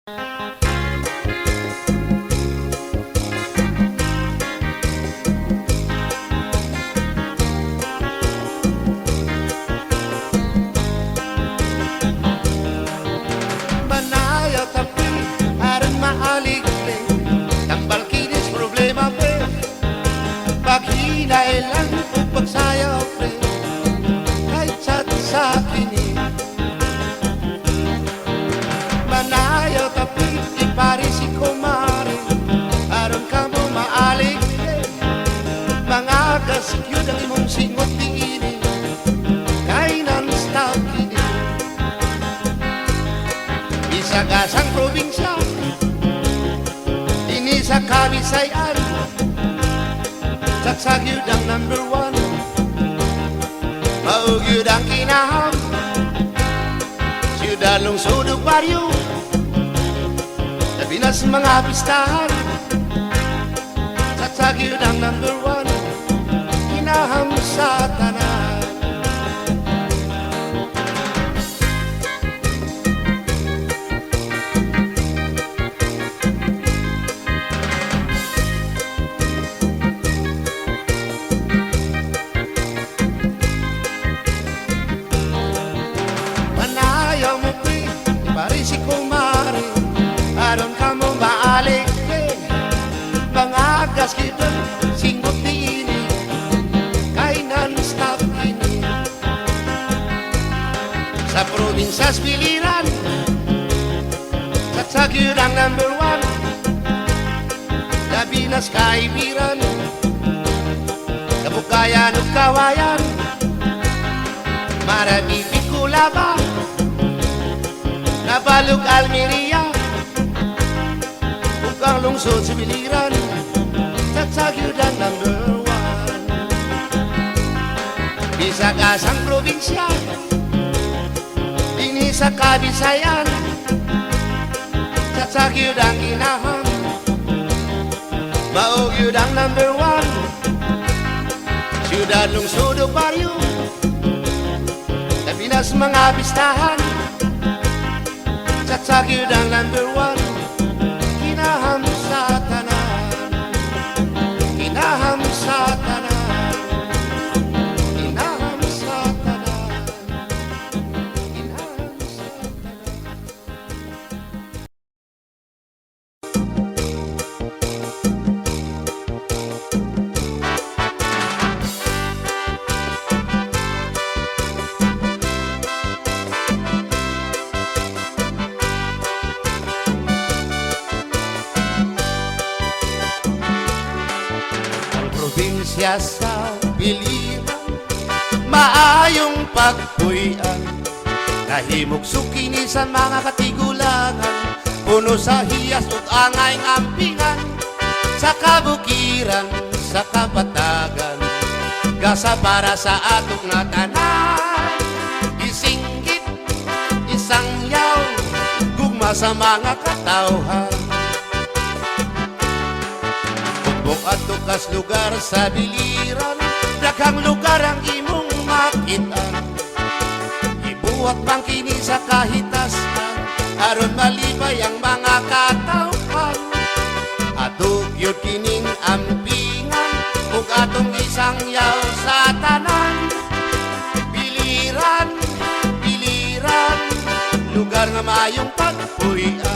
Manaya tapi aron maaligre tambal kinis problema pe paghinailan o pagsayaw pre kahit sa kini Manaya tapi ipari si kumari aron ka mo maaligre mga kasikyo ang imong singot diini kay non-stop kini sa gasang probinsya ini sa Kabisayan saksag yun ang number one maug yun ang kinaham siyudad lungsod ug baryo labi na sa mga pistahan saksag yun ang number one kinaham sa tanan. Pari si kumari, aron ka mo maalik pangagas kita, singot diini kay non-stop ini sa probinsas piliran saksag yun ang number one labi nas kaibiran kabukayan o kawayan marami pikulaba Nabalog Almeria Bukang lungsod sa biliran saksag yun ang number one Bisag asang probinsya Dini sa Kabisayan saksag yun ang kinahang maog yun ang number one Siyudad lungsod o baryo Labi na sa mga pistahan saksag yun ang number one kinaham sa tanan kinaham sa tanan kinaham sa tanan kinaham sa tanan. Probinsya sa biliran maayong pagpuyan nahimog sukini sa mga katigulangan puno sa hiyas ug angay ampingan sa kabukiran sa kapatagan gasa para sa atok nga tanan isinggit isangyaw gugma sa mga katawhan Buat tukas lugar sa biliran daghang lugar ang imong makitan ibuhat bang kini sa kahitasan aron malibay ang mga katawhan atog yun kining ampingan ug atong isang yaw sa tanan biliran biliran lugar nga maayong pagpuyan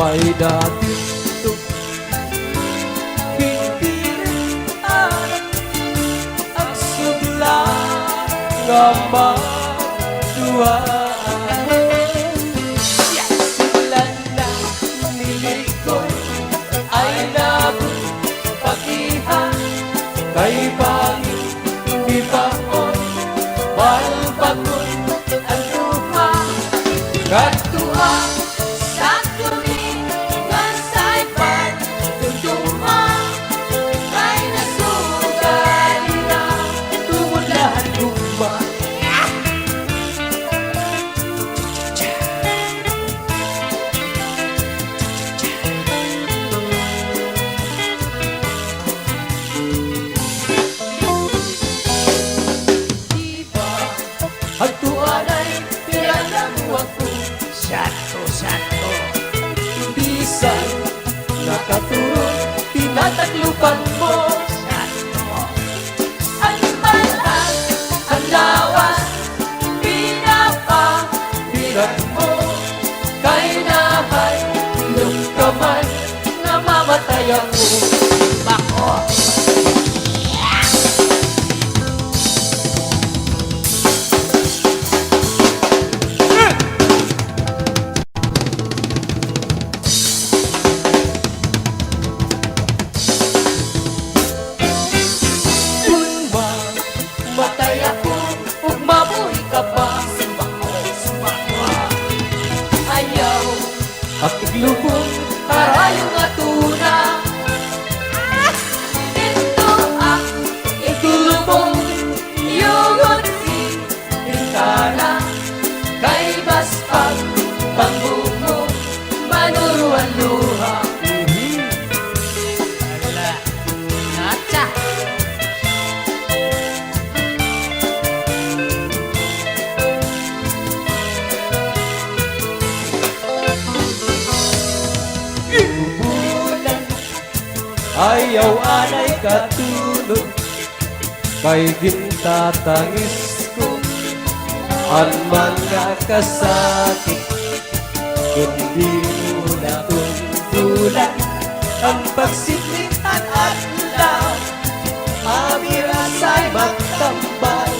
may datito pinggiran ang sugla nga maduhaan. Silan na nilikoy ay napagihan kay bangin di baon balbagon ang luha kadtua Sa tuwing nasaypan tutuma kay nasugalira tumulahan luma. Diba Hagtuan ay pinagdang ako Sato bisan nakaturong tinataglupan mo. Ang balat ang lawas Birat mo kay nahay ilong kamay namamatay ako. Bako Unma matay ako ug mabuhi ka pa. Ayaw Akig lubong harayo nga tuna. Dito ang Itulubong iyong bintana kay baspag pangbumo manuruan luha. Nacha Bulan ayaw anay katulog kay gintatangis ko ang mga kasakit kundi mo na tungkulan ang pagsiplitan at law amirasay magtambay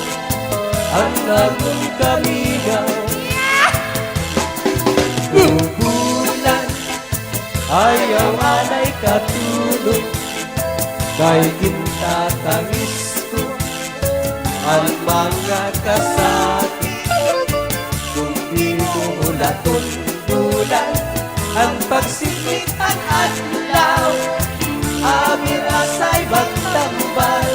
ang agong kaminaw. Bulan ayaw anay katulog kay gintatangis ko ang mga kasakit kung di mo laton bulan ang pagsikitan at law amirasay magtambal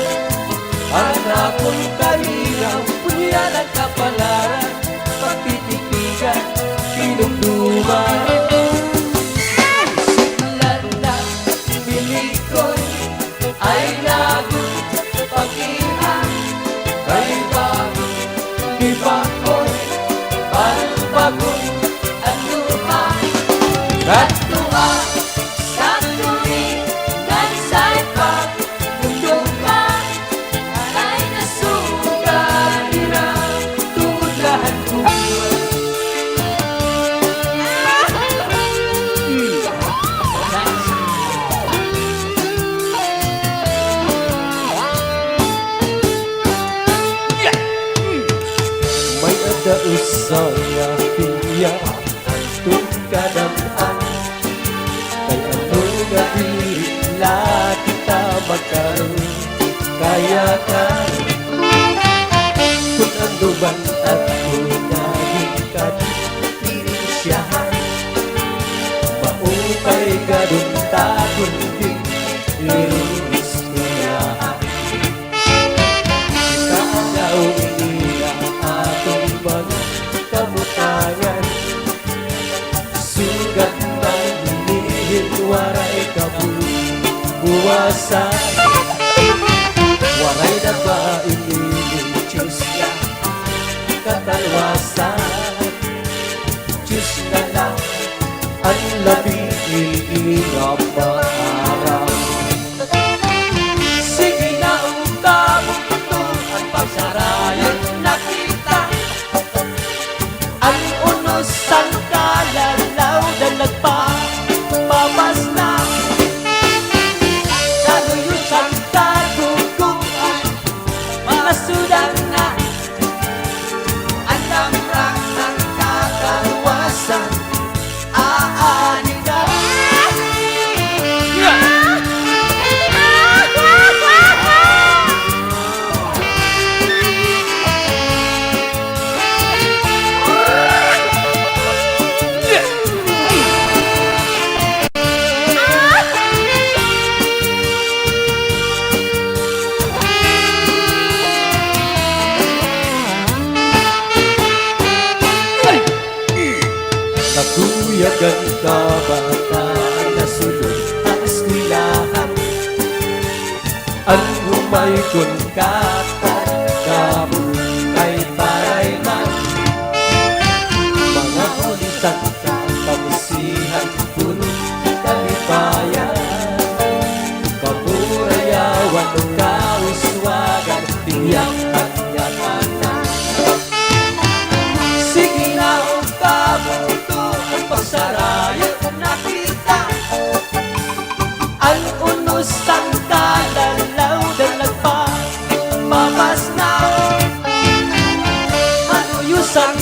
ang akong kalinaw punyan ang kapalaran pagtitikigan pinumduman. Landa bilikoy ay nagpagihan kay bago di bakoy balbagon ang luha kadtua Sa tuwing nagsaypan tutuma kay nasugalira tulahan ko. May adaos sa yahiya atong kadaman kay ano nga dila kita magkaroon kaya ka kung anduban at kunagin ka pirisyahan maupay gadon ta kundi irunis niyahan kaagaw iniya atong mga kamutangan sugat man nihit waray kabuwasan waray na ba inilichis na katalwasan Diyos na lang ang labing inapaaram. Sige na ungkabong ito ang pagsarayan nakita ang unos ang kalalaw na nagpa Yagan ka baka nasulod ang eskwelahan. Ang humay kun kakat kabul ay parayman. Mga ulitan ka kamusihan puno kalipayan. Kapurayawan ng kauswagan tiyak at yakatan. Sige na ang kabuto ang pagsarayot nakita. Ang unos ang kalalaw dalag pa mamas na. Ano yusang